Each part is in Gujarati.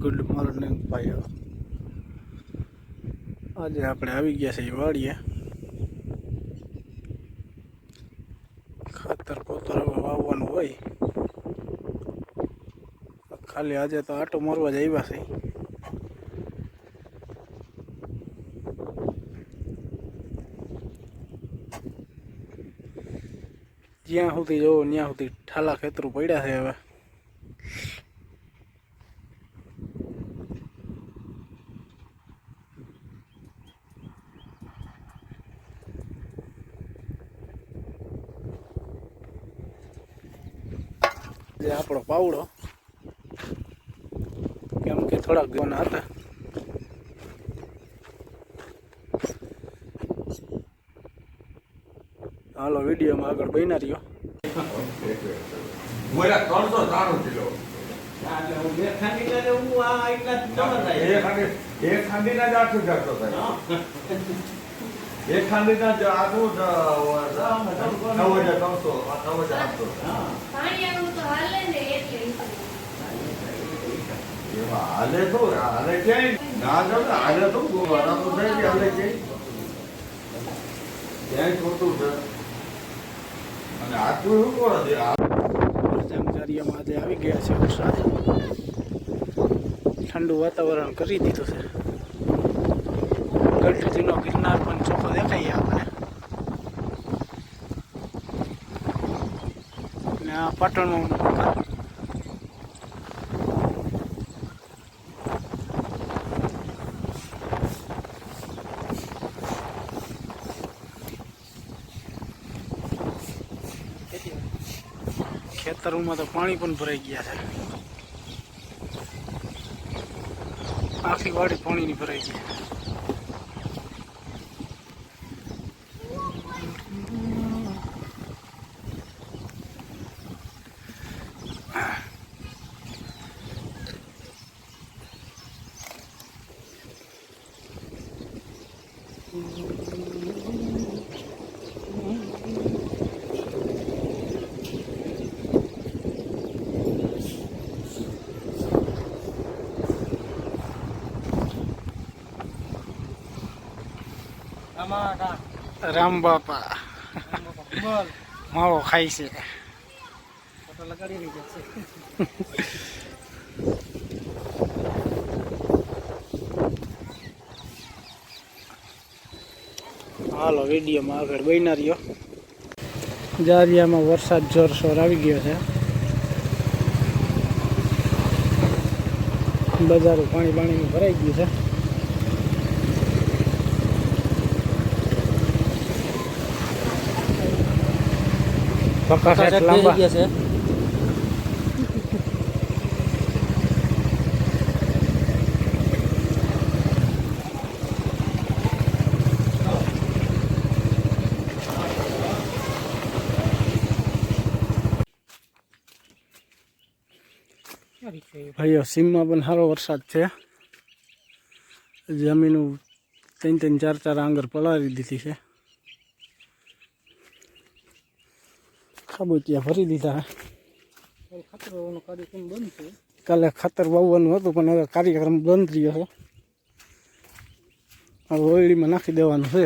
ગુડ મોર્નિંગ ભાઈઓ। આજે આપણે આવી ગયા છે વાડીએ। ખાતર પોતર વાવવાનું હોય, ખાલી આજે તો આટો મારવા જ આવ્યા છે। જ્યાં સુધી જોવો ત્યાં સુધી ઠાલા ખેતરું પડ્યા છે। હવે જે આપણો પાવડો કેમ કે થોડાક ગોના હતા, હાલો વિડીયોમાં આગળ બન્યા રહ્યો। એક ખાંડીના જ આખું 9300 પાણી આવું તો હાલે ને એટલે હાલે તો હાલે ક્યાંય ના જાવ હાલે તો ગોવાના તો થઈ ગયા હાલે ક્યાંય ખોટું છે। અને આટલું એવું કોણ છે જામજારિયામાં આજે આવી ગયા છે વરસાદ, ઠંડુ વાતાવરણ કરી દીધું છે। ગઢજીનો ગિરનાર પણ ચોખ્ખો દેખાય આપણે, ને આ પાટણનું ખેતરોમાં તો પાણી પણ ભરાઈ ગયા છે, આખી વાડી પાણીની ભરાઈ ગઈ। રામ બાપા માવો ખાય છે। હાલો વિડીયોમાં આગળ બન્યા રહ્યો। જારિયામાં વરસાદ જોરશોર આવી ગયો છે, બજારો પાણીનું ભરાઈ ગયું છે। પક્કા લાંબા ગયા છે, ભાઈઓ સીમમાં પણ સારો વરસાદ છે। જમીનું 3-4 આંગર પલાળી દીધી છે, ખાબોચિયા ભરી દીધા। ખાતર વાવવાનો કાર્યક્રમ બંધ છે, કાલે ખાતર વાવવાનું હતું પણ હવે કાર્યક્રમ બંધ રહ્યો છે। હવે ઓયડીમાં નાખી દેવાનું છે।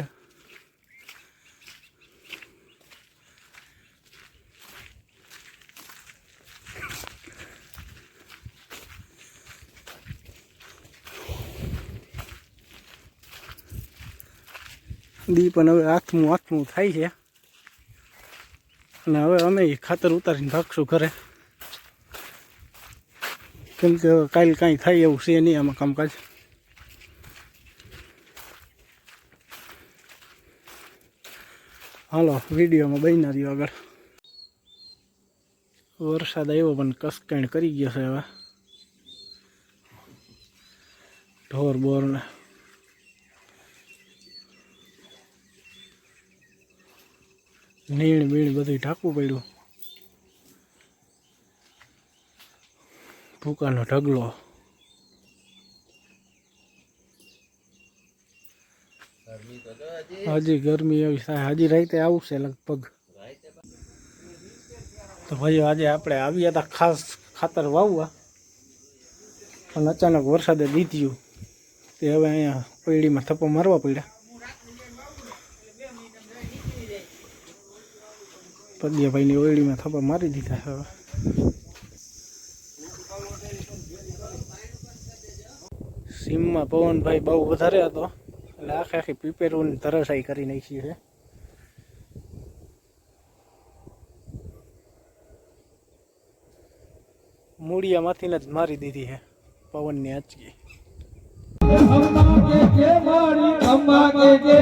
દી પણ હવે હાથમું થાય છે, અને હવે અમે ખાતર ઉતારીને ભાગશું ઘરે, કેમ કે કાલે કાંઈ થાય એવું છે નહીં આમાં કામકાજ। હાલો વિડીયોમાં બન્યા રહ્યો આગળ। વરસાદ આવ્યો પણ કસકાણ કરી ગયો છે, હવે ઢોર બોરને નીણ બીણ બધું ઢાંકવું પડ્યું। ભૂકાનો ઢગલો, હજી ગરમી એવી થાય, હજી રાતે આવશે લગભગ। તો ભાઈઓ આજે આપણે આવ્યા હતા ખાસ ખાતર વાવવા, પણ અચાનક વરસાદે દીધ્યું તે હવે અહીંયા પૈડીમાં થપ્પો મારવા પડ્યા. પદિયાભાઈની ઓયડીમાં થપ્પા મારી દીધા હવે. સીમમાં પવનભાઈ બહુ વધારે હતો એટલે આખી પીપેરું તરસાઈ કરી નાખી છે. મૂળિયામાંથી જ મારી દીધી છે પવનની આંચકી. અંબા કે મારી અંબા કે